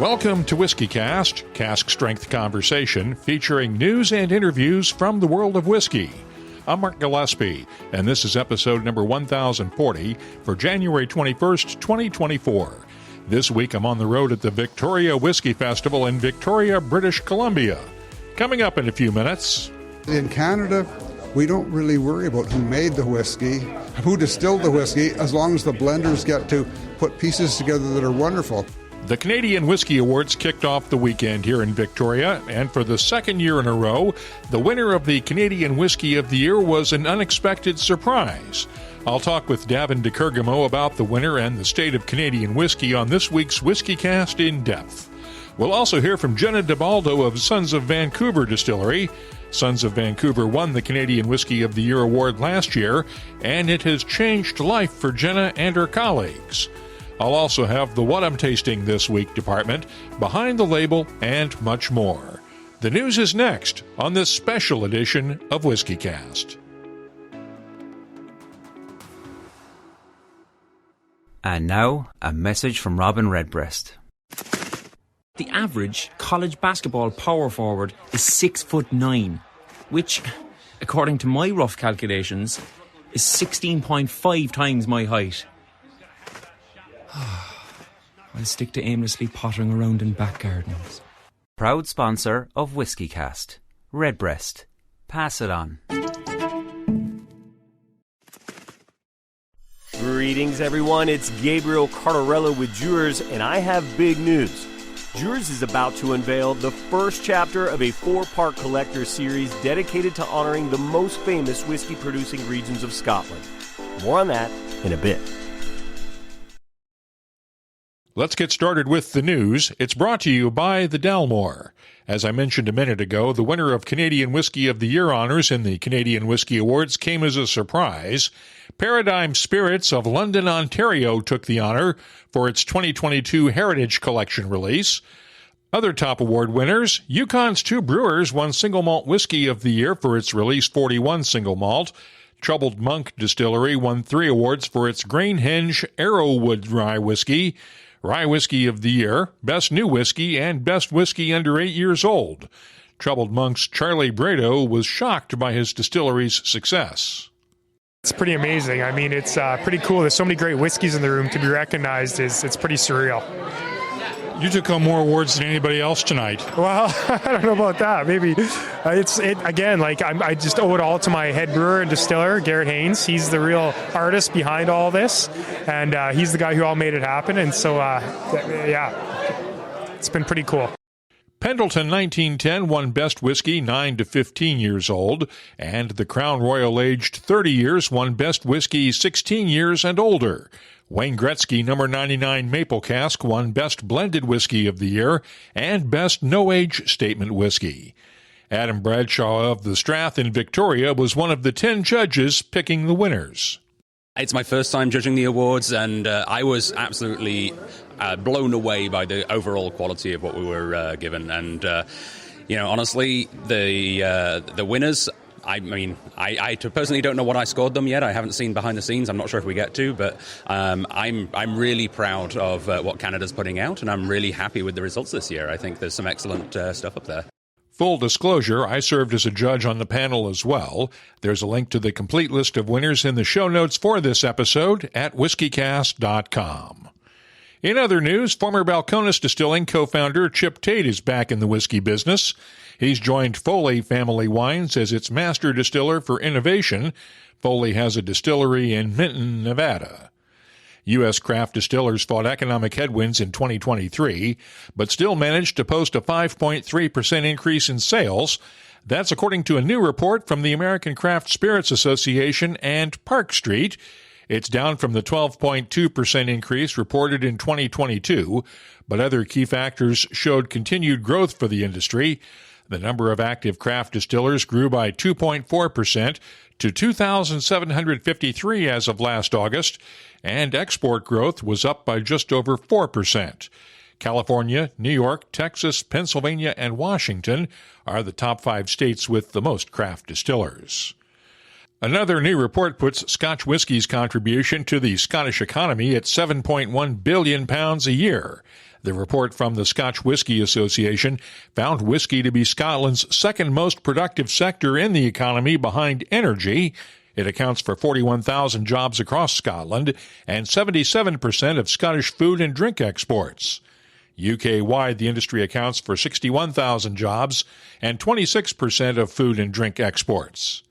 Welcome to WhiskyCast, cask strength conversation featuring news and interviews from the world of whiskey. I'm Mark Gillespie, and this is episode number 1040 for January 21st, 2024. This week I'm on the road at the Victoria Whisky Festival in Victoria, British Columbia. Coming up in a few minutes. In Canada, we don't really worry about who made the whiskey, who distilled the whiskey, as long as the blenders get to put pieces together that are wonderful. The Canadian Whisky Awards kicked off the weekend here in Victoria, and for the second year in a row, the winner of the Canadian Whisky of the Year was an unexpected surprise. I'll talk with Davin de Kergommeaux about the winner and the state of Canadian whiskey on this week's WhiskyCast in depth. We'll also hear from Jenna DeBaldo of Sons of Vancouver Distillery. Sons of Vancouver won the Canadian Whisky of the Year award last year, and it has changed life for Jenna and her colleagues. I'll also have the What I'm Tasting This Week department, Behind the Label, and much more. The news is next on this special edition of WhiskyCast. And now, a message from Robin Redbreast. The average college basketball power forward is 6'9", which, according to my rough calculations, is 16.5 times my height. I'll stick to aimlessly pottering around in back gardens. Proud sponsor of WhiskyCast, Redbreast. Pass it on. Greetings, everyone. It's Gabriel Cardarello with Jewers, and I have big news. Jewers is about to unveil the first chapter of a 4-part collector series dedicated to honoring the most famous whiskey-producing regions of Scotland. More on that in a bit. Let's get started with the news. It's brought to you by the Dalmore. As I mentioned a minute ago, the winner of Canadian Whisky of the Year honors in the Canadian Whisky Awards came as a surprise. Paradigm Spirits of London, Ontario took the honor for its 2022 Heritage Collection release. Other top award winners, Yukon's Two Brewers won Single Malt Whisky of the Year for its Release 41 Single Malt. Troubled Monk Distillery won 3 awards for its Granehenge Arrowwood Rye Whisky. Rye Whisky of the Year, Best New Whisky, and Best Whisky Under 8 Years Old. Troubled Monk's Charlie Brado was shocked by his distillery's success. It's pretty amazing. I mean, it's pretty cool. There's so many great whiskeys in the room. To be recognized it's pretty surreal. You took home more awards than anybody else tonight. Well, I don't know about that. Maybe I just owe it all to my head brewer and distiller, Garrett Haynes. He's the real artist behind all this, and he's the guy who all made it happen. And so, it's been pretty cool. Pendleton 1910 won Best Whisky 9 to 15 years old, and the Crown Royal aged 30 years won Best Whisky 16 years and older. Wayne Gretzky No. 99 Maple Cask won Best Blended Whisky of the Year and Best No-Age Statement Whisky. Adam Bradshaw of the Strath in Victoria was one of the 10 judges picking the winners. It's my first time judging the awards, and I was absolutely blown away by the overall quality of what we were given. And, honestly, the winners... I mean, I personally don't know what I scored them yet. I haven't seen behind the scenes. I'm not sure if we get to, but I'm really proud of what Canada's putting out, and I'm really happy with the results this year. I think there's some excellent stuff up there. Full disclosure, I served as a judge on the panel as well. There's a link to the complete list of winners in the show notes for this episode at whiskycast.com. In other news, former Balcones Distilling co-founder Chip Tate is back in the whiskey business. He's joined Foley Family Wines as its master distiller for innovation. Foley has a distillery in Minton, Nevada. U.S. craft distillers fought economic headwinds in 2023, but still managed to post a 5.3% increase in sales. That's according to a new report from the American Craft Spirits Association and Park Street. It's down from the 12.2% increase reported in 2022, but other key factors showed continued growth for the industry. The number of active craft distillers grew by 2.4% to 2,753 as of last August, and export growth was up by just over 4%. California, New York, Texas, Pennsylvania, and Washington are the top 5 states with the most craft distillers. Another new report puts Scotch whisky's contribution to the Scottish economy at £7.1 billion a year. The report from the Scotch Whisky Association found whisky to be Scotland's second most productive sector in the economy behind energy. It accounts for 41,000 jobs across Scotland and 77% of Scottish food and drink exports. UK-wide, the industry accounts for 61,000 jobs and 26% of food and drink exports.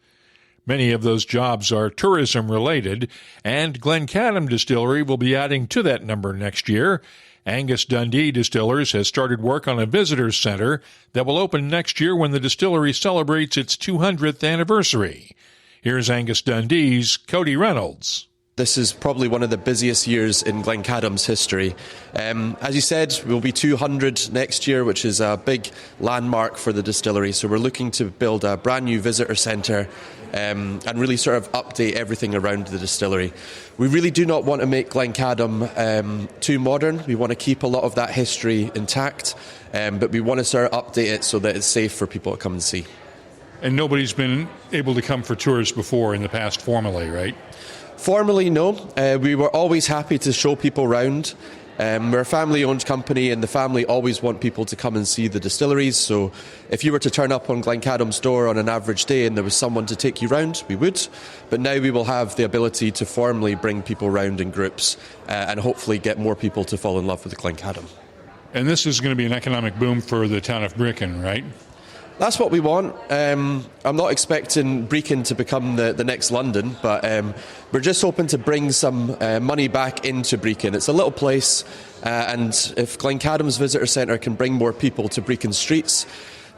Many of those jobs are tourism-related, and Glencadam Distillery will be adding to that number next year. Angus Dundee Distillers has started work on a visitor center that will open next year when the distillery celebrates its 200th anniversary. Here's Angus Dundee's Cody Reynolds. This is probably one of the busiest years in Glencadam's history. As you said, we'll be 200 next year, which is a big landmark for the distillery. So we're looking to build a brand new visitor centre and really sort of update everything around the distillery. We really do not want to make Glencadam too modern. We want to keep a lot of that history intact, but we want to sort of update it so that it's safe for people to come and see. And nobody's been able to come for tours before in the past formally, right? Formally, no. We were always happy to show people around. We're a family-owned company, and the family always want people to come and see the distilleries. So if you were to turn up on Glencadam's door on an average day and there was someone to take you round, we would. But now we will have the ability to formally bring people round in groups and hopefully get more people to fall in love with Glencadam. And this is going to be an economic boom for the town of Brechin, right? That's what we want. I'm not expecting Brechin to become the next London, but we're just hoping to bring some money back into Brechin. It's a little place, and if Glencadam's visitor centre can bring more people to Brechin streets,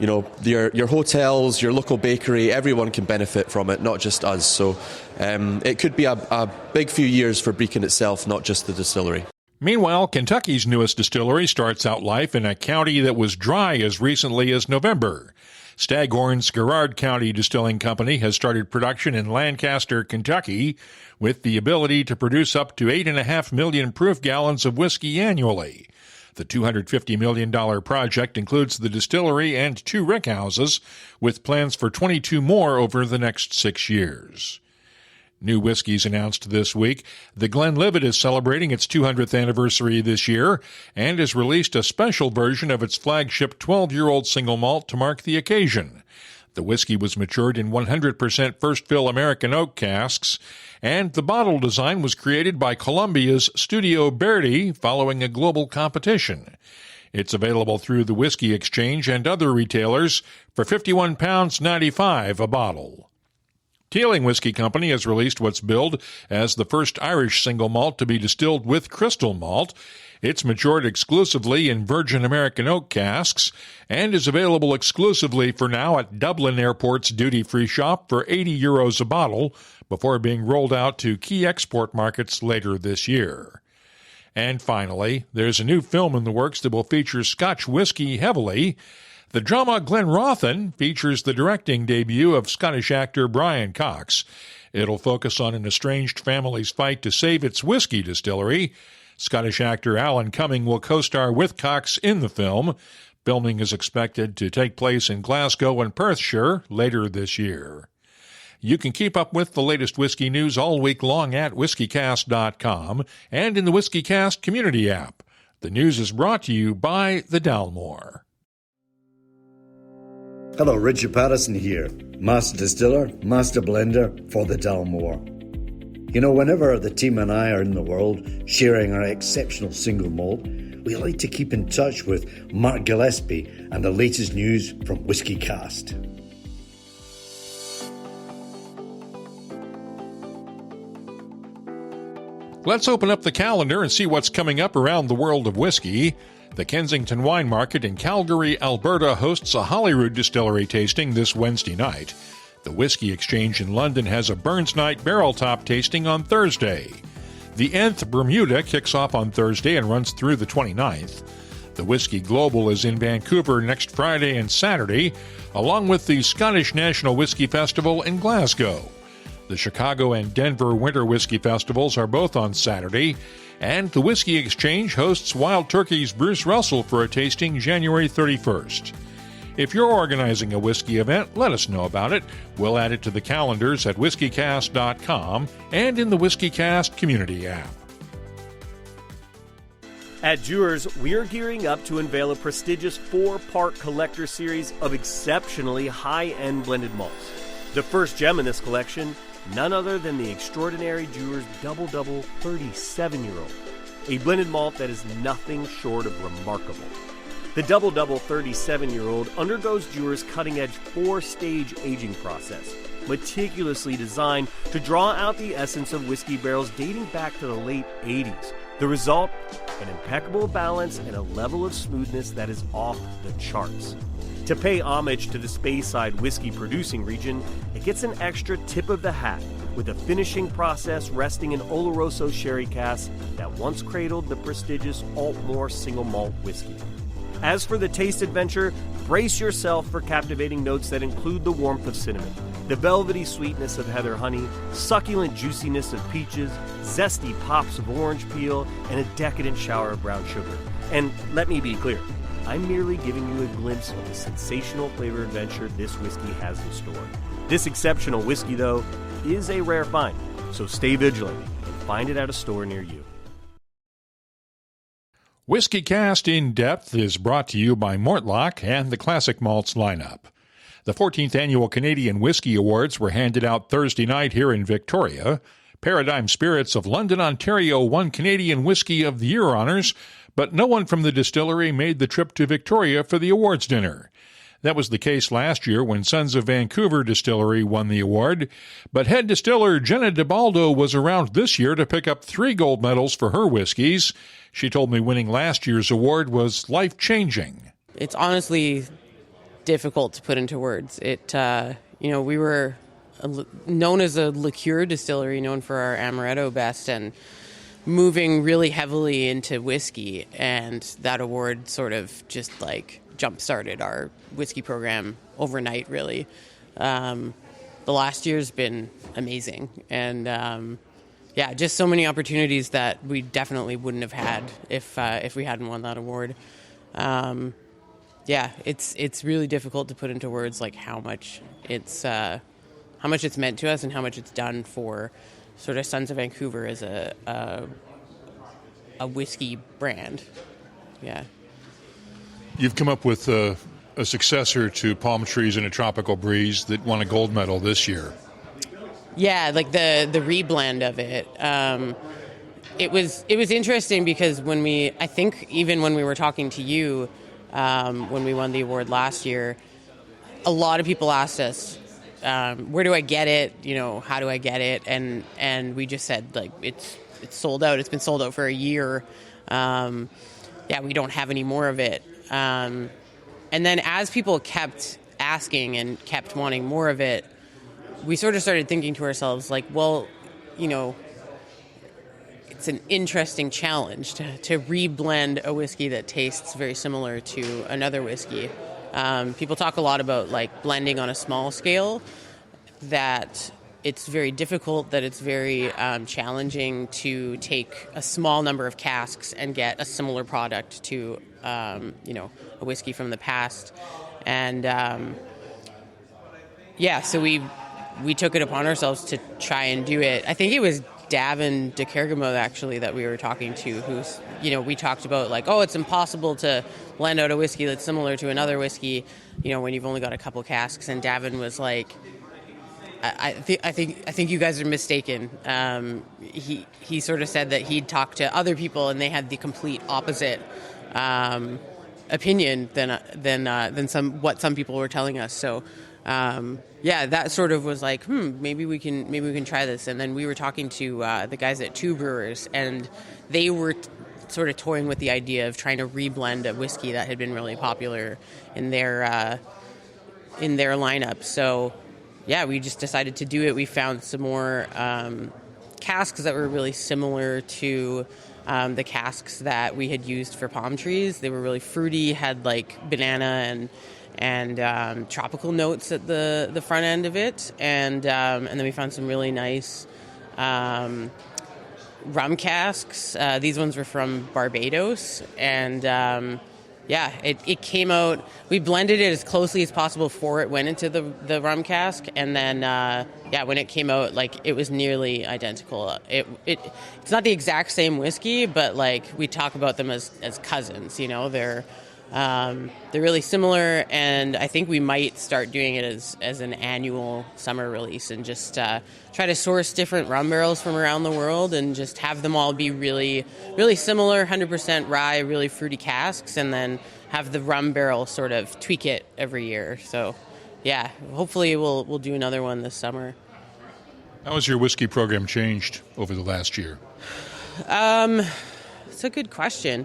you know, your hotels, your local bakery, everyone can benefit from it, not just us. So it could be a big few years for Brechin itself, not just the distillery. Meanwhile, Kentucky's newest distillery starts out life in a county that was dry as recently as November. Staghorn's Garrard County Distilling Company has started production in Lancaster, Kentucky, with the ability to produce up to 8.5 million proof gallons of whiskey annually. The $250 million project includes the distillery and 2 rickhouses, with plans for 22 more over the next 6 years. New whiskeys announced this week. The Glenlivet is celebrating its 200th anniversary this year and has released a special version of its flagship 12-year-old single malt to mark the occasion. The whiskey was matured in 100% first-fill American oak casks, and the bottle design was created by Columbia's Studio Berti following a global competition. It's available through the Whiskey Exchange and other retailers for £51.95 a bottle. Teeling Whiskey Company has released what's billed as the first Irish single malt to be distilled with crystal malt. It's matured exclusively in virgin American oak casks and is available exclusively for now at Dublin Airport's duty-free shop for €80 a bottle before being rolled out to key export markets later this year. And finally, there's a new film in the works that will feature Scotch whisky heavily. The drama Glenrothan features the directing debut of Scottish actor Brian Cox. It'll focus on an estranged family's fight to save its whiskey distillery. Scottish actor Alan Cumming will co-star with Cox in the film. Filming is expected to take place in Glasgow and Perthshire later this year. You can keep up with the latest whiskey news all week long at whiskycast.com and in the WhiskyCast community app. The news is brought to you by the Dalmore. Hello, Richard Patterson here, Master Distiller, Master Blender for the Dalmore. You know, whenever the team and I are in the world sharing our exceptional single malt, we like to keep in touch with Mark Gillespie and the latest news from WhiskyCast. Let's open up the calendar and see what's coming up around the world of whiskey. The Kensington Wine Market in Calgary, Alberta hosts a Holyrood distillery tasting this Wednesday night. The Whiskey Exchange in London has a Burns Night barrel top tasting on Thursday. The Nth Bermuda kicks off on Thursday and runs through the 29th. The Whiskey Global is in Vancouver next Friday and Saturday, along with the Scottish National Whiskey Festival in Glasgow. The Chicago and Denver Winter Whiskey Festivals are both on Saturday, and the Whiskey Exchange hosts Wild Turkey's Bruce Russell for a tasting January 31st. If you're organizing a whiskey event, let us know about it. We'll add it to the calendars at whiskycast.com and in the WhiskyCast community app. At Dewar's, we're gearing up to unveil a prestigious 4-part collector series of exceptionally high-end blended malts. The first gem in this collection, none other than the extraordinary Dewar's Double 37-year-old, a blended malt that is nothing short of remarkable. The Double 37-year-old undergoes Dewar's cutting-edge 4-stage aging process, meticulously designed to draw out the essence of whiskey barrels dating back to the late 80s. The result? An impeccable balance and a level of smoothness that is off the charts. To pay homage to the Speyside whiskey producing region, it gets an extra tip of the hat with a finishing process resting in Oloroso sherry casks that once cradled the prestigious Altmore single malt whiskey. As for the taste adventure, brace yourself for captivating notes that include the warmth of cinnamon, the velvety sweetness of heather honey, succulent juiciness of peaches, zesty pops of orange peel, and a decadent shower of brown sugar. And let me be clear, I'm merely giving you a glimpse of the sensational flavor adventure this whiskey has in store. This exceptional whiskey, though, is a rare find, so stay vigilant and find it at a store near you. Whiskey Cast In Depth is brought to you by Mortlock and the Classic Malts lineup. The 14th Annual Canadian Whisky Awards were handed out Thursday night here in Victoria. Paradigm Spirits of London, Ontario won Canadian Whisky of the Year honors, but no one from the distillery made the trip to Victoria for the awards dinner. That was the case last year when Sons of Vancouver Distillery won the award, but head distiller Jenna DiBaldo was around this year to pick up 3 gold medals for her whiskeys. She told me winning last year's award was life-changing. It's honestly difficult to put into words. We were known as a liqueur distillery, known for our amaretto best, and moving really heavily into whiskey, and that award sort of just jump-started our whiskey program overnight, really. The last year's been amazing, and just so many opportunities that we definitely wouldn't have had if we hadn't won that award. It's really difficult to put into words how much it's meant to us and how much it's done for sort of Sons of Vancouver as a whiskey brand. Yeah. You've come up with a successor to Palm Trees in a Tropical Breeze that won a gold medal this year. Yeah, the reblend of it. It was interesting because when we were talking to you when we won the award last year, a lot of people asked us, where do I get it? How do I get it? And we just said it's sold out. It's been sold out for a year. We don't have any more of it. And then as people kept asking and kept wanting more of it, we sort of started thinking to ourselves, it's an interesting challenge to reblend a whiskey that tastes very similar to another whiskey. People talk a lot about blending on a small scale, that it's very difficult, that it's very challenging to take a small number of casks and get a similar product to a whiskey from the past. And so we took it upon ourselves to try and do it. I think it was Davin de Kergommeaux actually that we were talking to, who's, we talked about it's impossible to blend out a whiskey that's similar to another whiskey, when you've only got a couple casks. And Davin was like, I think you guys are mistaken. He sort of said that he'd talked to other people and they had the complete opposite opinion than some people were telling us. So that sort of was maybe we can try this. And then we were talking to the guys at Two Brewers, and they were sort of toying with the idea of trying to reblend a whiskey that had been really popular in their lineup. So we just decided to do it. We found some more casks that were really similar to the casks that we had used for Palm Trees. They were really fruity, had banana and tropical notes at the front end of it, and then we found some really nice rum casks. These ones were from Barbados, and it came out. We blended it as closely as possible before it went into the rum cask, and then when it came out, like, it was nearly identical. It's not the exact same whiskey, but like we talk about them as cousins. You know, they're really similar, and I think we might start doing it as an annual summer release and just try to source different rum barrels from around the world and just have them all be really, really similar, 100% rye, really fruity casks, and then have the rum barrel sort of tweak it every year. So, yeah, hopefully we'll do another one this summer. How has your whiskey program changed over the last year? It's a good question.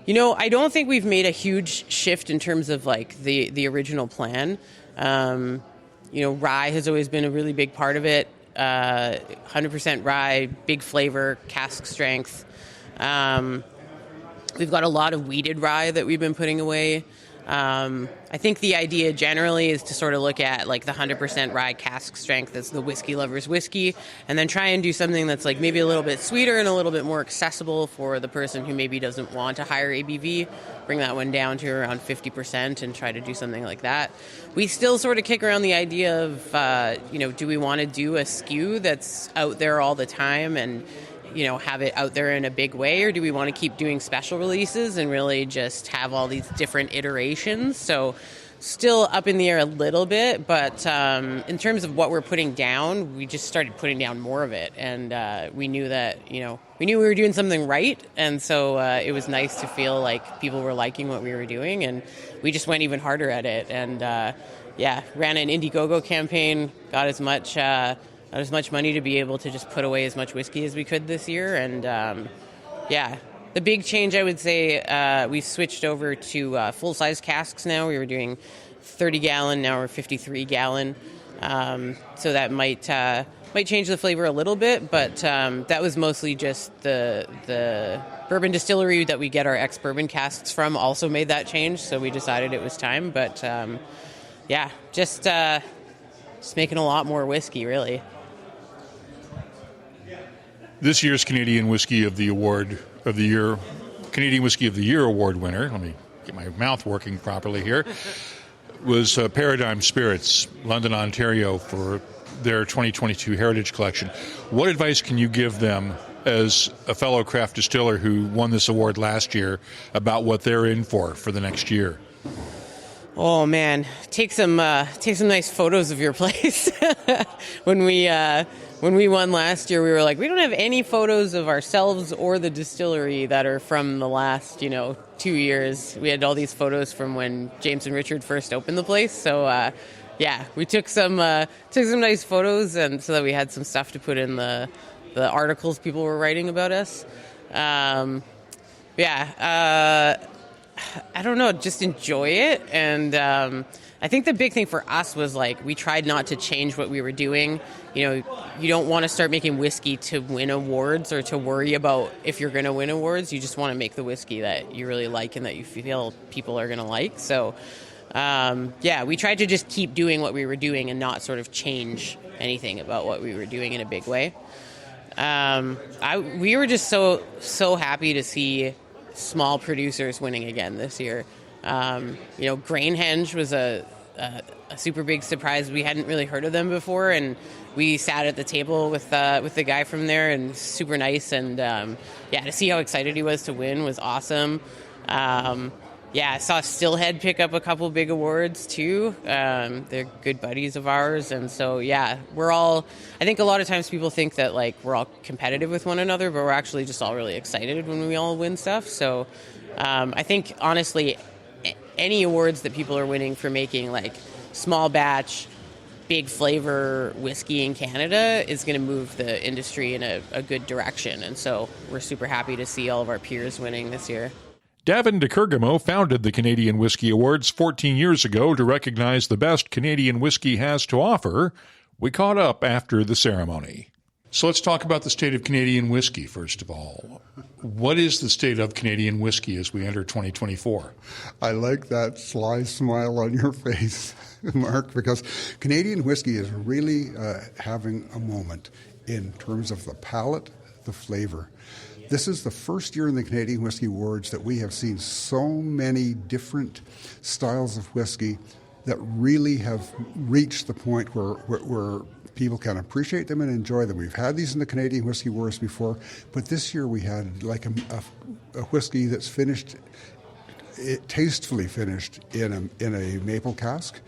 You know, I don't think we've made a huge shift in terms of like the original plan. You know, rye has always been a really big part of it. 100% rye, big flavor, cask strength. We've got a lot of weeded rye that we've been putting away. I think the idea generally is to sort of look at like the 100% rye cask strength as the whiskey lover's whiskey, and then try and do something that's like maybe a little bit sweeter and a little bit more accessible for the person who maybe doesn't want a higher ABV. Bring that one down to around 50% and try to do something like that. We still sort of kick around the idea of, do we want to do a SKU that's out there all the time and have it out there in a big way, or do we want to keep doing special releases and really just have all these different iterations? So still up in the air a little bit, but in terms of what we're putting down, we just started putting down more of it, and we knew that, we knew we were doing something right, and so it was nice to feel like people were liking what we were doing, and we just went even harder at it, and ran an Indiegogo campaign, got as much money to be able to just put away as much whiskey as we could this year. And the big change, I would say, we've switched over to full-size casks now. We were doing 30-gallon, now we're 53-gallon. So that might change the flavor a little bit, but that was mostly just the bourbon distillery that we get our ex-bourbon casks from also made that change, so we decided it was time. But just making a lot more whiskey, really. This year's Canadian Whisky of the Year award winner, let me get my mouth working properly here, was Paradigm Spirits, London, Ontario, for their 2022 Heritage Collection. What advice can you give them as a fellow craft distiller who won this award last year about what they're in for the next year? Oh man, take some nice photos of your place. When we won last year, we were like, we don't have any photos of ourselves or the distillery that are from the last 2 years. We had all these photos from when James and Richard first opened the place. So we took some nice photos, and so that we had some stuff to put in the articles people were writing about us. I don't know, just enjoy it. And I think the big thing for us was like we tried not to change what we were doing. You don't want to start making whiskey to win awards or to worry about if you're going to win awards. You just want to make the whiskey that you really like and that you feel people are going to like. So we tried to just keep doing what we were doing and not sort of change anything about what we were doing in a big way. We were just so happy to see small producers winning again this year. Grainhenge was a super big surprise. We hadn't really heard of them before, and we sat at the table with the guy from there, and super nice. And to see how excited he was to win was awesome. I saw Stillhead pick up a couple big awards too. They're good buddies of ours, and so we're all. I think a lot of times people think that like we're all competitive with one another, but we're actually just all really excited when we all win stuff. So I think honestly, any awards that people are winning for making like small batch, big flavor whiskey in Canada is going to move the industry in a good direction, and so we're super happy to see all of our peers winning this year. Davin de Kergommeaux founded the Canadian Whisky Awards 14 years ago to recognize the best Canadian whiskey has to offer. We caught up after the ceremony. So let's talk about the state of Canadian whiskey, first of all. What is the state of Canadian whiskey as we enter 2024? I like that sly smile on your face, Mark, because Canadian whiskey is really having a moment in terms of the palate, the flavor. This is the first year in the Canadian Whisky Awards that we have seen so many different styles of whiskey that really have reached the point where people can appreciate them and enjoy them. We've had these in the Canadian Whisky Awards before, but this year we had like a whiskey that's finished, tastefully finished in a maple cask.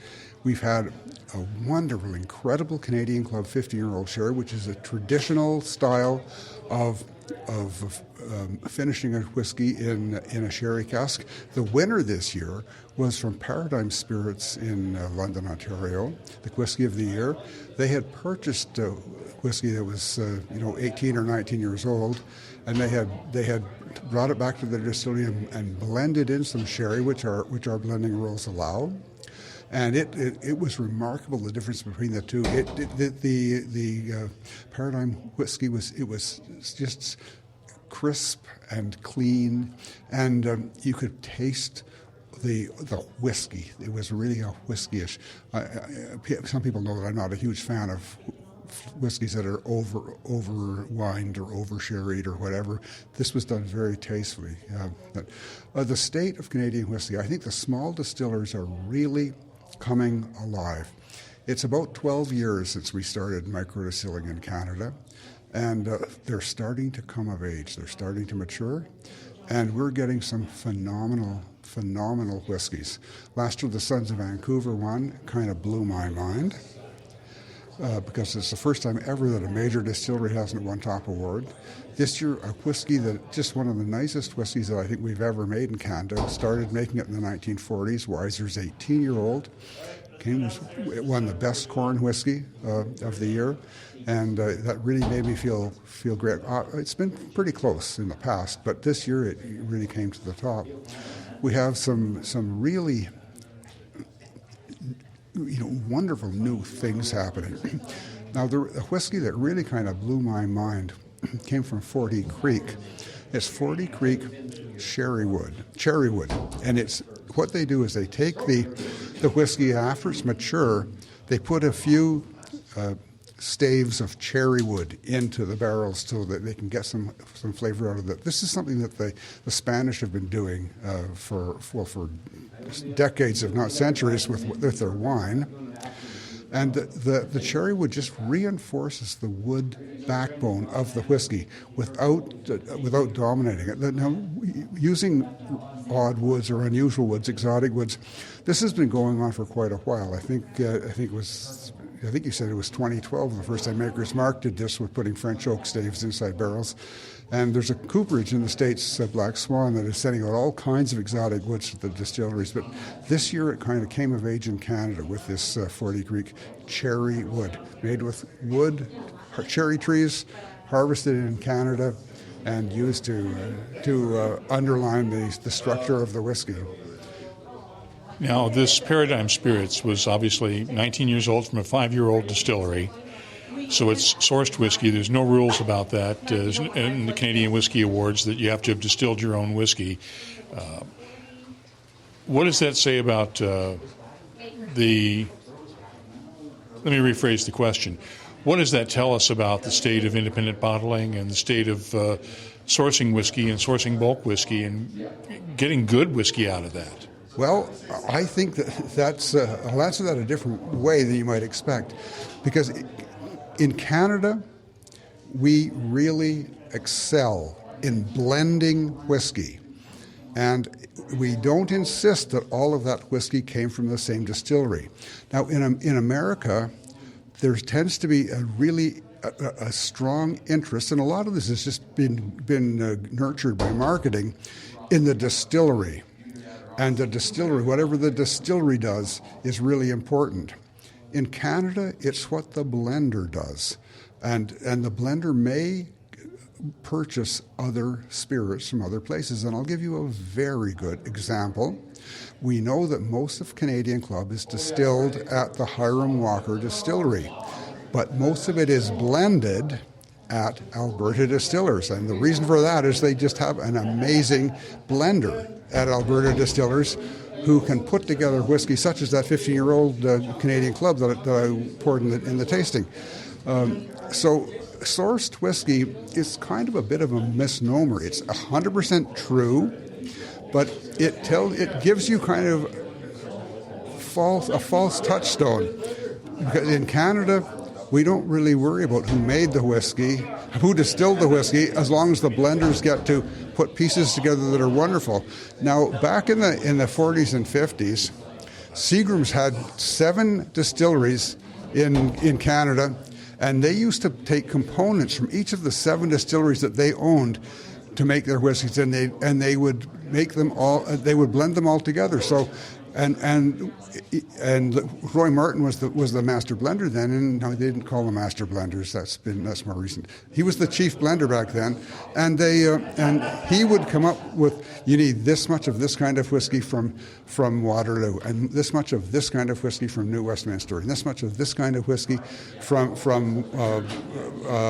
We've had a wonderful, incredible Canadian Club 15-year-old sherry, which is a traditional style of finishing a whiskey in a sherry cask. The winner this year was from Paradigm Spirits in London, Ontario, the Whiskey of the Year. They had purchased a whiskey that was 18 or 19 years old, and they had brought it back to their distillery and blended in some sherry, which our blending rules allow. And it was remarkable, the difference between the two. The Paradigm whiskey was just crisp and clean, and you could taste the whiskey. It was really a whiskey-ish. Some people know that I'm not a huge fan of whiskeys that are over wined or over sherried or whatever. This was done very tastefully. The state of Canadian whiskey, I think the small distillers are really coming alive. It's about 12 years since we started microdistilling in Canada, and they're starting to come of age. They're starting to mature, and we're getting some phenomenal whiskeys. Last year, the Sons of Vancouver one kind of blew my mind because it's the first time ever that a major distillery hasn't won top award. This year, a whiskey that just one of the nicest whiskeys that I think we've ever made in Canada. Started making it in the 1940s. Weiser's 18-year-old. It won the best corn whiskey of the year, and that really made me feel great. It's been pretty close in the past, but this year it really came to the top. We have some really wonderful new things happening. Now, the whiskey that really kind of blew my mind came from 40 Creek. It's 40 Creek cherry wood, and it's what they do is they take the whiskey after it's mature, they put a few staves of cherry wood into the barrels so that they can get some flavor out of it. This is something that the Spanish have been doing for decades, if not centuries, with their wine. And the cherry wood just reinforces the wood backbone of the whiskey without dominating it. Now, using odd woods or unusual woods, exotic woods, this has been going on for quite a while. I think you said it was 2012 the first time Maker's Mark did this with putting French oak staves inside barrels. And there's a cooperage in the States, Black Swan, that is sending out all kinds of exotic woods to the distilleries. But this year it kind of came of age in Canada with this 40 Creek cherry wood, made with cherry trees, harvested in Canada, and used to underline the structure of the whiskey. Now, this Paradigm Spirits was obviously 19 years old from a 5-year-old distillery. So it's sourced whiskey. There's no rules about that in the Canadian Whisky Awards that you have to have distilled your own whiskey. What does that say about let me rephrase the question. What does that tell us about the state of independent bottling and the state of sourcing whiskey and sourcing bulk whiskey and getting good whiskey out of that? Well, I think I'll answer that a different way than you might expect, because in Canada, we really excel in blending whiskey, and we don't insist that all of that whiskey came from the same distillery. Now, in America, there tends to be a strong interest, and a lot of this has just been nurtured by marketing, in the distillery. And the distillery, whatever the distillery does, is really important. In Canada, it's what the blender does. And the blender may purchase other spirits from other places. And I'll give you a very good example. We know that most of Canadian Club is distilled at the Hiram Walker Distillery, but most of it is blended at Alberta Distillers. And the reason for that is they just have an amazing blender at Alberta Distillers who can put together whiskey such as that 15-year-old Canadian Club that I poured in the tasting. So sourced whiskey is kind of a bit of a misnomer. It's 100% true, but it gives you kind of a false touchstone. Because in Canada, we don't really worry about who made the whiskey, who distilled the whiskey, as long as the blenders get to put pieces together that are wonderful. Now, back in the 40s and 50s, Seagram's had 7 distilleries in Canada, and they used to take components from each of the 7 distilleries that they owned to make their whiskeys, and they would make them all. They would blend them all together. So. And Roy Martin was the master blender then, and no, they didn't call them master blenders. That's more recent. He was the chief blender back then, and he would come up with, you need this much of this kind of whiskey from Waterloo, and this much of this kind of whiskey from New Westminster, and this much of this kind of whiskey from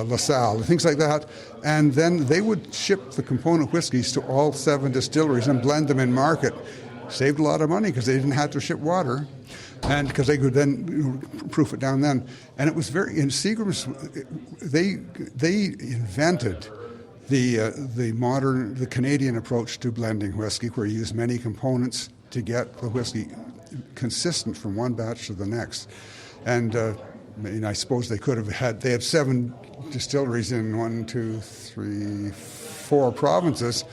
LaSalle, and things like that. And then they would ship the component whiskeys to all 7 distilleries and blend them in market. Saved a lot of money because they didn't have to ship water, and because they could then proof it down then. And it was in Seagram's, they invented the Canadian approach to blending whiskey, where you use many components to get the whiskey consistent from one batch to the next. And I suppose they had 7 distilleries in 1, 2, 3, 4 provinces.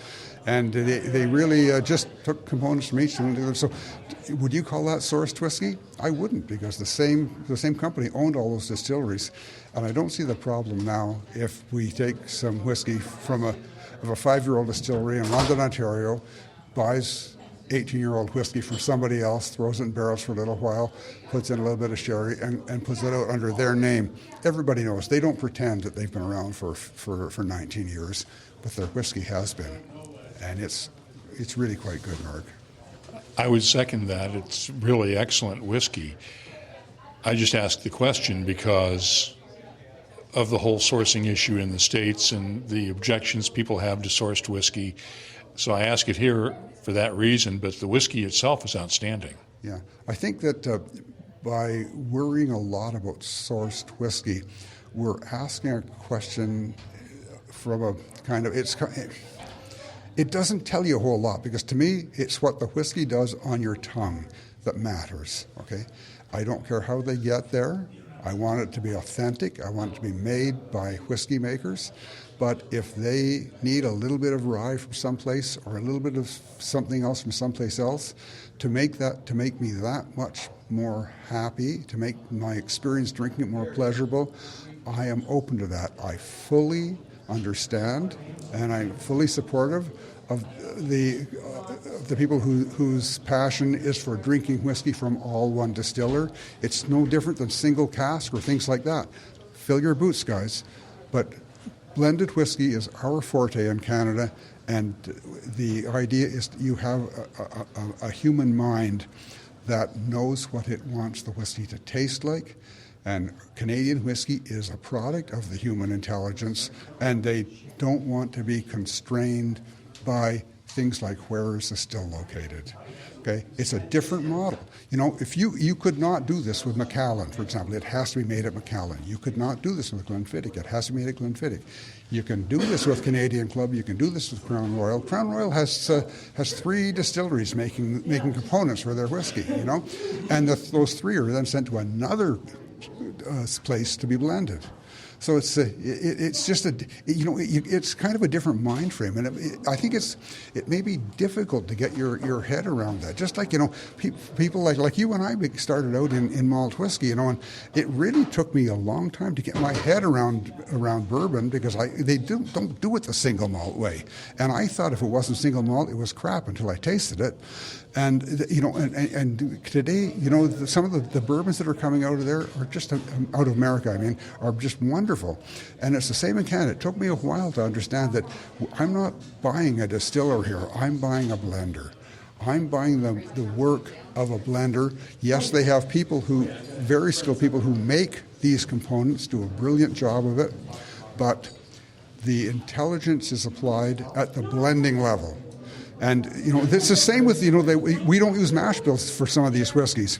And they really just took components from each of them. So would you call that sourced whiskey? I wouldn't, because the same company owned all those distilleries. And I don't see the problem now if we take some whiskey from a 5-year-old distillery in London, Ontario, buys 18-year-old whiskey from somebody else, throws it in barrels for a little while, puts in a little bit of sherry, and puts it out under their name. Everybody knows. They don't pretend that they've been around for 19 years, but their whiskey has been. And it's really quite good, Mark. I would second that. It's really excellent whiskey. I just asked the question because of the whole sourcing issue in the States and the objections people have to sourced whiskey. So I ask it here for that reason, but the whiskey itself is outstanding. Yeah. I think that by worrying a lot about sourced whiskey, we're asking a question from a kind of... It doesn't tell you a whole lot, because to me, it's what the whiskey does on your tongue that matters, okay? I don't care how they get there. I want it to be authentic. I want it to be made by whiskey makers. But if they need a little bit of rye from someplace or a little bit of something else from someplace else to make me that much more happy, to make my experience drinking it more pleasurable, I am open to that. I fully understand, and I'm fully supportive of the people whose passion is for drinking whiskey from all one distiller. It's no different than single cask or things like that. Fill your boots, guys. But blended whiskey is our forte in Canada, and the idea is that you have a human mind that knows what it wants the whiskey to taste like. And Canadian whiskey is a product of the human intelligence, and they don't want to be constrained by things like where is the still located. Okay, it's a different model. You know, if you could not do this with Macallan, for example, it has to be made at Macallan. You could not do this with Glenfiddich. It has to be made at Glenfiddich. You can do this with Canadian Club. You can do this with Crown Royal. Crown Royal has 3 distilleries making components for their whiskey. You know, and those 3 are then sent to another place to be blended. So it's just it's kind of a different mind frame, and I think it may be difficult to get your head around that. Just like, you know, people like you and I started out in malt whiskey, you know, and it really took me a long time to get my head around bourbon, because they don't do it the single malt way, and I thought if it wasn't single malt, it was crap until I tasted it. And you know, and today, you know, some of the bourbons that are coming out of there are just out of America. I mean, are just wonderful. And it's the same in Canada. It took me a while to understand that I'm not buying a distiller here. I'm buying a blender. I'm buying the work of a blender. Yes, they have very skilled people who make these components, do a brilliant job of it, but the intelligence is applied at the blending level. And, it's the same with, we don't use mash bills for some of these whiskeys,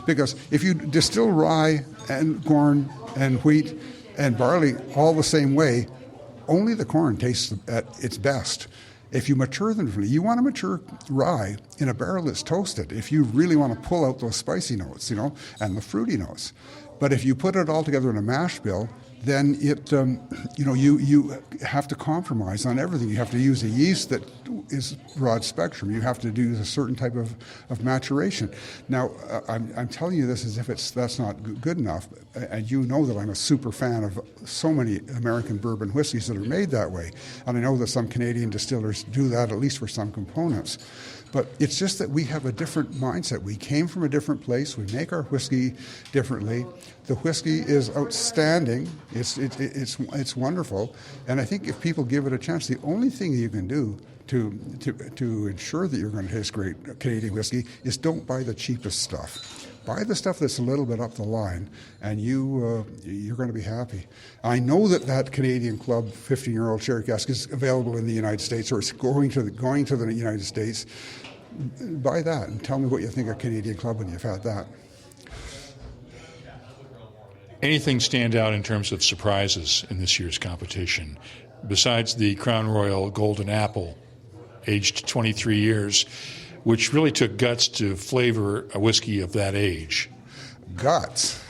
because if you distill rye and corn and wheat and barley all the same way, only the corn tastes at its best. If you mature them differently, you want to mature rye in a barrel that's toasted if you really want to pull out those spicy notes, and the fruity notes. But if you put it all together in a mash bill, then it, you have to compromise on everything. You have to use a yeast that is broad spectrum. You have to do a certain type of maturation. Now, I'm telling you this as if that's not good enough, and you know that I'm a super fan of so many American bourbon whiskeys that are made that way. And I know that some Canadian distillers do that, at least for some components. But it's just that we have a different mindset. We came from a different place. We make our whiskey differently. The whiskey is outstanding. It's wonderful. And I think if people give it a chance, the only thing you can do to ensure that you're going to taste great Canadian whiskey is don't buy the cheapest stuff. Buy the stuff that's a little bit up the line, and you're going to be happy. I know that Canadian Club 15-year-old sherry cask is available in the United States, or it's going to the United States. Buy that and tell me what you think of Canadian Club when you've had that. Anything stand out in terms of surprises in this year's competition, besides the Crown Royal Golden Apple, aged 23 years, which really took guts to flavor a whiskey of that age? Guts?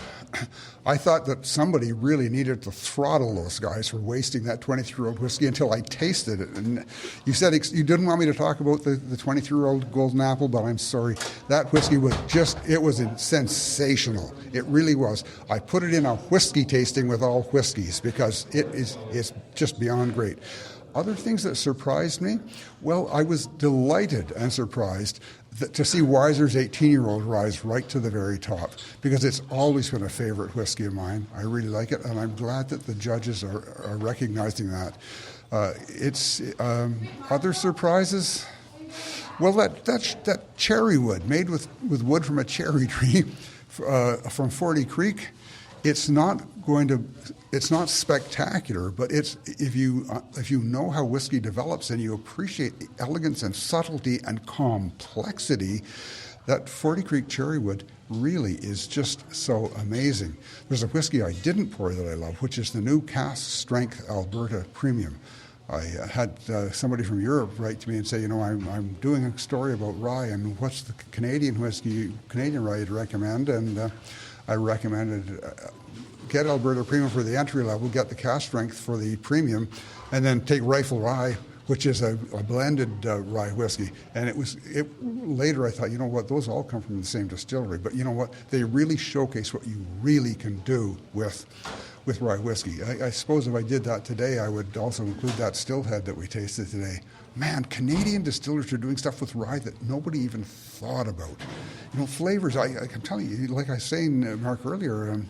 I thought that somebody really needed to throttle those guys for wasting that 23-year-old whiskey until I tasted it. And you said you didn't want me to talk about the 23-year-old Golden Apple, but I'm sorry. That whiskey was sensational. It really was. I put it in a whiskey tasting with all whiskeys because it's just beyond great. Other things that surprised me, well, I was delighted and surprised to see Weiser's 18-year-old rise right to the very top, because it's always been a favorite whiskey of mine. I really like it, and I'm glad that the judges are recognizing that. Other surprises, well, that cherry wood made with wood from a cherry tree from 40 Creek. It's not spectacular, but if you know how whiskey develops and you appreciate the elegance and subtlety and complexity, that 40 Creek Cherrywood really is just so amazing. There's a whiskey I didn't pour that I love, which is the new Cask Strength Alberta Premium. I had somebody from Europe write to me and say, I'm doing a story about rye, and what's the Canadian rye you'd recommend? And I recommended get Alberta Premium for the entry level, get the cask strength for the premium, and then take Rifle Rye, which is a blended rye whiskey. And later I thought, those all come from the same distillery. But you know what? They really showcase what you really can do with rye whiskey. I suppose if I did that today, I would also include that Stillhead that we tasted today. Man, Canadian distillers are doing stuff with rye that nobody even thought about. Flavors, I can tell you, like I was saying, Mark, earlier,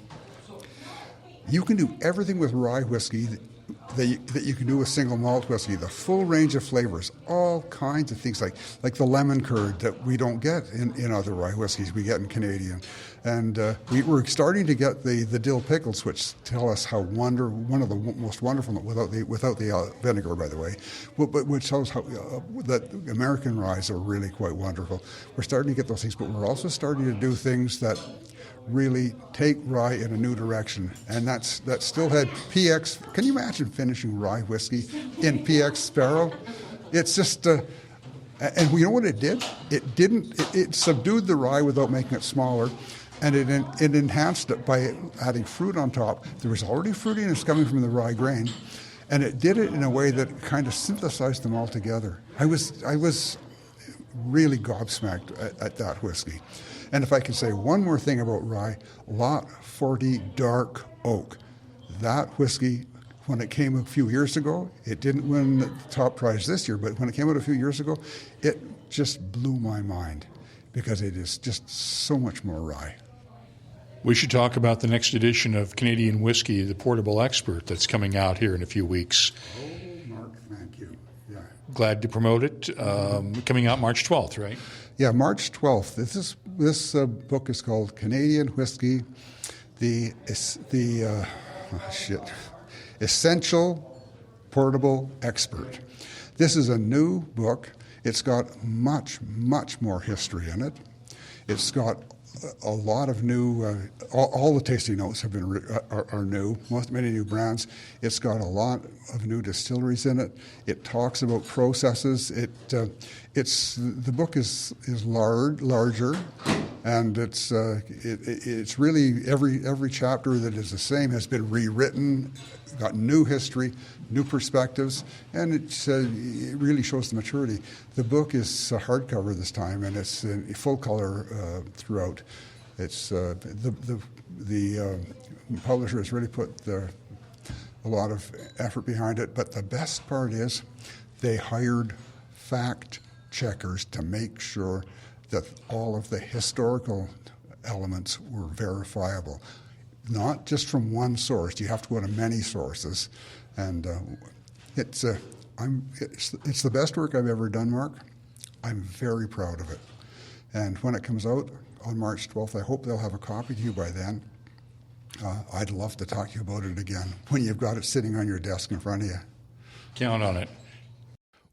you can do everything with rye whiskey that you can do with single malt whiskey. The full range of flavors, all kinds of things like the lemon curd that we don't get in other rye whiskeys, we get in Canadian. And we're starting to get the dill pickles, which tell us how one of the most wonderful, without the vinegar, by the way, but which tells how that American ryes are really quite wonderful. We're starting to get those things, but we're also starting to do things that really take rye in a new direction, and that Stillhead PX. Can you imagine finishing rye whiskey in PX Sparrow? It's just, and you know what it did? It subdued the rye without making it smaller, and it enhanced it by adding fruit on top. There was already fruitiness coming from the rye grain, and it did it in a way that kind of synthesized them all together. I was really gobsmacked at that whiskey. And if I can say one more thing about rye, Lot 40 Dark Oak. That whiskey, when it came a few years ago, it didn't win the top prize this year, but when it came out a few years ago, it just blew my mind because it is just so much more rye. We should talk about the next edition of Canadian Whisky, the Portable Expert, that's coming out here in a few weeks. Oh, Mark, thank you. Yeah. Glad to promote it. Coming out March 12th, right? Yeah, March 12th. This book is called Canadian Whisky, the Essential Portable Expert. This is a new book. It's got much, much more history in it. It's got a lot of new, all the tasting notes have been are new, many new brands. It's got a lot of new distilleries in it. It talks about processes. The book is larger, and it's really every chapter that is the same has been rewritten, got new history, new perspectives, and it really shows the maturity. The book is hardcover this time, and it's in full color throughout. It's the publisher has really put a lot of effort behind it, but the best part is they hired fact checkers to make sure that all of the historical elements were verifiable, not just from one source. You have to go to many sources, and it's the best work I've ever done, Mark. I'm very proud of it. And when it comes out on March 12th, I hope they'll have a copy to you by then. I'd love to talk to you about it again when you've got it sitting on your desk in front of you. Count on it.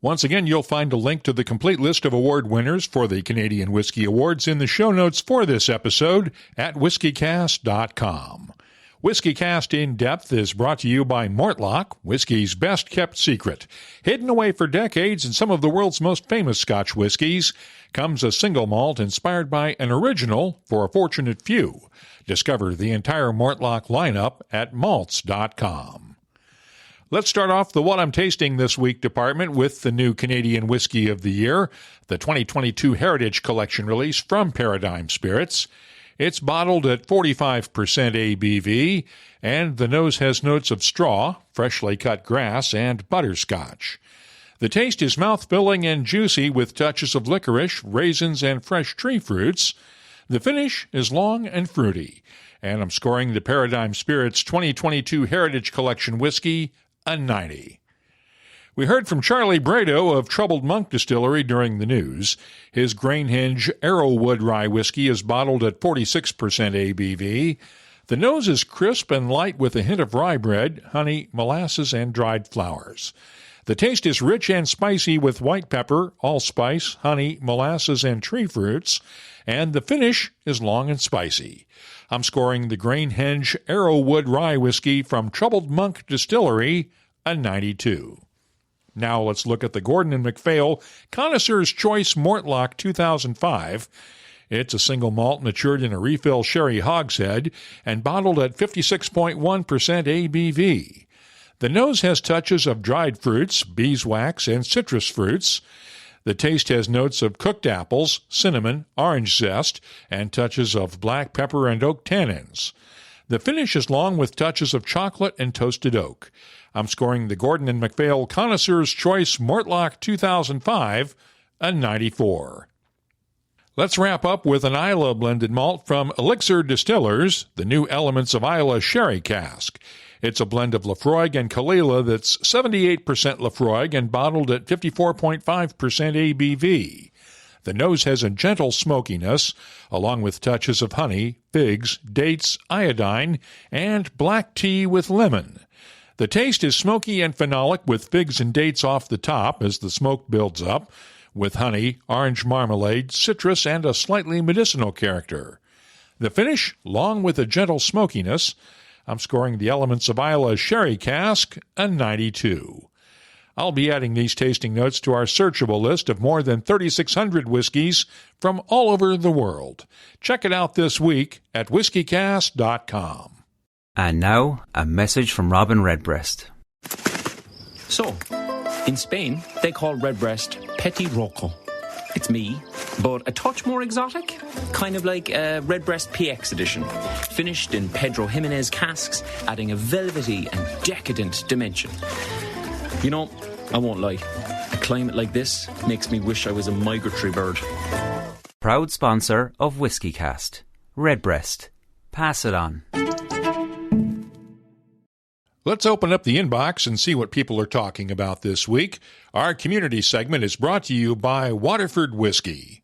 Once again, you'll find a link to the complete list of award winners for the Canadian Whisky Awards in the show notes for this episode at whiskycast.com. WhiskyCast In Depth is brought to you by Mortlach, whiskey's best-kept secret. Hidden away for decades in some of the world's most famous Scotch whiskies comes a single malt inspired by an original for a fortunate few. Discover the entire Mortlach lineup at malts.com. Let's start off the What I'm Tasting This Week department with the new Canadian Whisky of the Year, the 2022 Heritage Collection release from Paradigm Spirits. It's bottled at 45% ABV, and the nose has notes of straw, freshly cut grass, and butterscotch. The taste is mouth-filling and juicy with touches of licorice, raisins, and fresh tree fruits. The finish is long and fruity, and I'm scoring the Paradigm Spirits 2022 Heritage Collection whiskey a 90. We heard from Charlie Brado of Troubled Monk Distillery during the news. His Grainhenge Arrowwood Rye whiskey is bottled at 46% ABV. The nose is crisp and light with a hint of rye bread, honey, molasses, and dried flowers. The taste is rich and spicy with white pepper, allspice, honey, molasses, and tree fruits, and the finish is long and spicy. I'm scoring the Grainhenge Arrowwood Rye whiskey from Troubled Monk Distillery a 92. Now let's look at the Gordon & MacPhail Connoisseur's Choice Mortlach 2005. It's a single malt matured in a refill sherry hogshead and bottled at 56.1% ABV. The nose has touches of dried fruits, beeswax, and citrus fruits. The taste has notes of cooked apples, cinnamon, orange zest, and touches of black pepper and oak tannins. The finish is long with touches of chocolate and toasted oak. I'm scoring the Gordon & MacPhail Connoisseur's Choice Mortlach 2005 a 94. Let's wrap up with an Islay blended malt from Elixir Distillers, the new Elements of Islay Sherry Cask. It's a blend of Lafroig and Caol Ila that's 78% Lafroig and bottled at 54.5% ABV. The nose has a gentle smokiness, along with touches of honey, figs, dates, iodine, and black tea with lemon. The taste is smoky and phenolic with figs and dates off the top as the smoke builds up, with honey, orange marmalade, citrus, and a slightly medicinal character. The finish, long with a gentle smokiness. I'm scoring the Elements of Islay Sherry Cask a 92. I'll be adding these tasting notes to our searchable list of more than 3,600 whiskeys from all over the world. Check it out this week at whiskycast.com. And now, a message from Robin Redbreast. So, in Spain, they call Redbreast Petit Roco. It's me, but a touch more exotic. Kind of like a Redbreast PX edition. Finished in Pedro Jimenez casks, adding a velvety and decadent dimension. You know, I won't lie. A climate like this makes me wish I was a migratory bird. Proud sponsor of WhiskyCast. Redbreast. Pass it on. Let's open up the inbox and see what people are talking about this week. Our community segment is brought to you by Waterford Whiskey.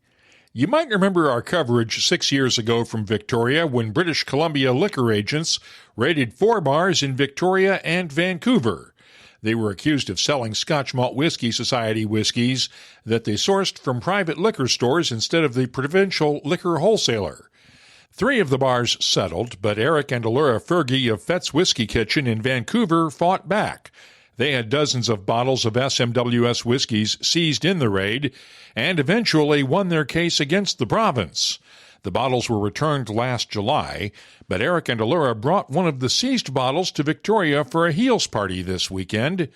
You might remember our coverage 6 years ago from Victoria when British Columbia liquor agents raided 4 bars in Victoria and Vancouver. They were accused of selling Scotch Malt Whisky Society whiskies that they sourced from private liquor stores instead of the provincial liquor wholesaler. 3 of the bars settled, but Eric and Allura Fergie of Fett's Whiskey Kitchen in Vancouver fought back. They had dozens of bottles of SMWS whiskies seized in the raid and eventually won their case against the province. The bottles were returned last July, but Eric and Allura brought one of the seized bottles to Victoria for a Heels party this weekend.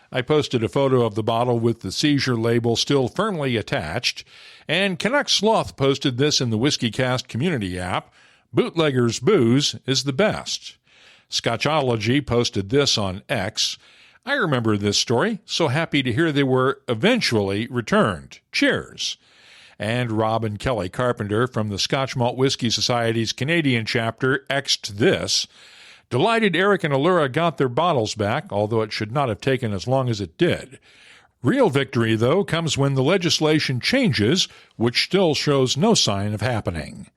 I posted a photo of the bottle with the seizure label still firmly attached, and Canuck Sloth posted this in the WhiskyCast community app. Bootlegger's booze is the best. Scotchology posted this on X. I remember this story, so happy to hear they were eventually returned. Cheers. And Rob and Kelly Carpenter from the Scotch Malt Whisky Society's Canadian chapter X'd this. Delighted Eric and Allura got their bottles back, although it should not have taken as long as it did. Real victory, though, comes when the legislation changes, which still shows no sign of happening.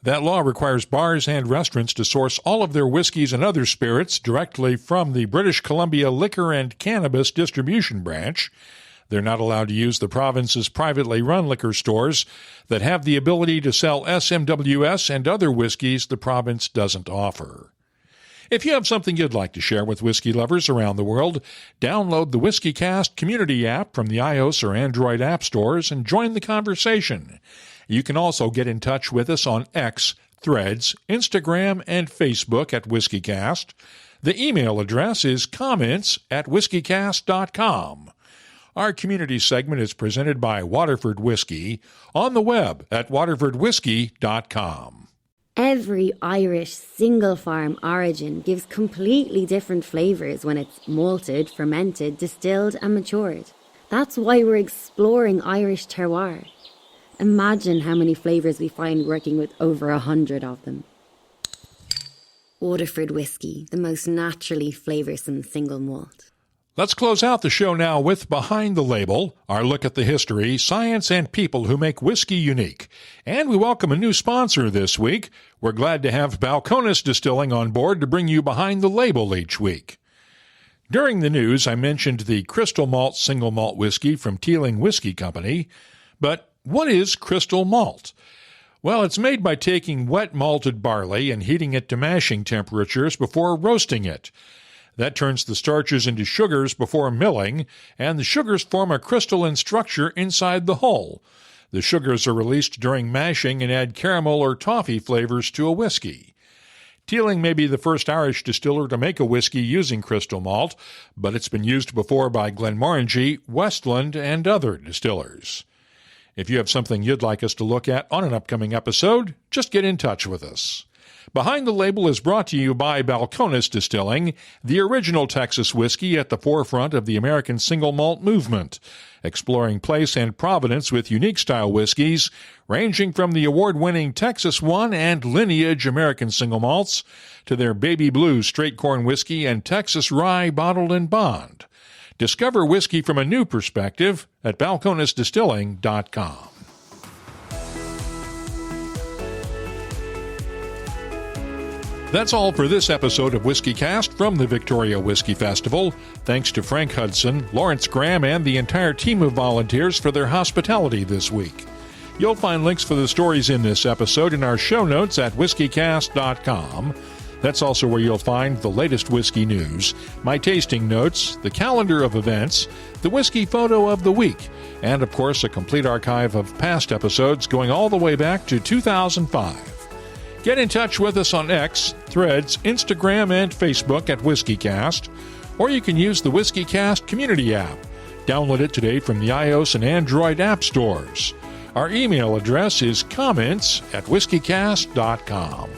That law requires bars and restaurants to source all of their whiskeys and other spirits directly from the British Columbia Liquor and Cannabis Distribution Branch. They're not allowed to use the province's privately run liquor stores that have the ability to sell SMWS and other whiskeys the province doesn't offer. If you have something you'd like to share with whiskey lovers around the world, download the WhiskyCast community app from the iOS or Android app stores and join the conversation. You can also get in touch with us on X, Threads, Instagram, and Facebook at WhiskyCast. The email address is comments@whiskycast.com. Our community segment is presented by Waterford Whiskey on the web at waterfordwhiskey.com. Every Irish single-farm origin gives completely different flavours when it's malted, fermented, distilled and matured. That's why we're exploring Irish terroir. Imagine how many flavours we find working with over 100 of them. Waterford Whiskey, the most naturally flavoursome single malt. Let's close out the show now with Behind the Label, our look at the history, science, and people who make whiskey unique. And we welcome a new sponsor this week. We're glad to have Balcones Distilling on board to bring you Behind the Label each week. During the news, I mentioned the Crystal Malt single malt whiskey from Teeling Whiskey Company. But what is crystal malt? Well, it's made by taking wet malted barley and heating it to mashing temperatures before roasting it. That turns the starches into sugars before milling, and the sugars form a crystalline structure inside the hull. The sugars are released during mashing and add caramel or toffee flavors to a whiskey. Teeling may be the first Irish distiller to make a whiskey using crystal malt, but it's been used before by Glenmorangie, Westland, and other distillers. If you have something you'd like us to look at on an upcoming episode, just get in touch with us. Behind the Label is brought to you by Balcones Distilling, the original Texas whiskey at the forefront of the American single malt movement, exploring place and provenance with unique style whiskeys, ranging from the award-winning Texas One and Lineage American single malts to their Baby Blue straight corn whiskey and Texas Rye bottled in bond. Discover whiskey from a new perspective at balconesdistilling.com. That's all for this episode of WhiskyCast from the Victoria Whiskey Festival. Thanks to Frank Hudson, Lawrence Graham, and the entire team of volunteers for their hospitality this week. You'll find links for the stories in this episode in our show notes at whiskycast.com. That's also where you'll find the latest whiskey news, my tasting notes, the calendar of events, the whiskey photo of the week, and of course a complete archive of past episodes going all the way back to 2005. Get in touch with us on X, Threads, Instagram, and Facebook at WhiskyCast, or you can use the WhiskyCast community app. Download it today from the iOS and Android app stores. Our email address is comments@whiskycast.com.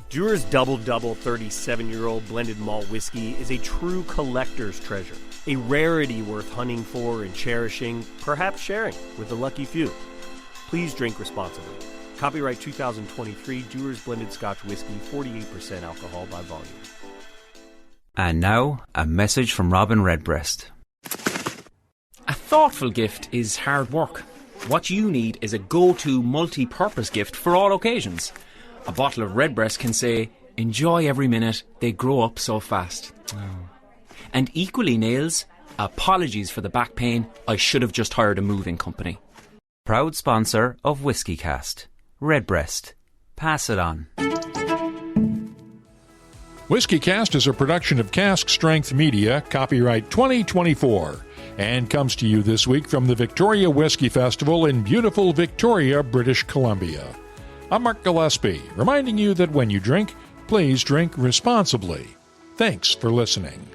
Dewar's Double Double 37-year-old blended malt whiskey is a true collector's treasure, a rarity worth hunting for and cherishing, perhaps sharing with the lucky few. Please drink responsibly. Copyright 2023, Dewar's Blended Scotch Whisky, 48% alcohol by volume. And now, a message from Robin Redbreast. A thoughtful gift is hard work. What you need is a go-to multi-purpose gift for all occasions. A bottle of Redbreast can say, "Enjoy every minute, they grow up so fast." And equally, Nails, apologies for the back pain. I should have just hired a moving company. Proud sponsor of WhiskyCast. Redbreast. Pass it on. WhiskyCast is a production of Cask Strength Media, copyright 2024, and comes to you this week from the Victoria Whisky Festival in beautiful Victoria, British Columbia. I'm Mark Gillespie, reminding you that when you drink, please drink responsibly. Thanks for listening.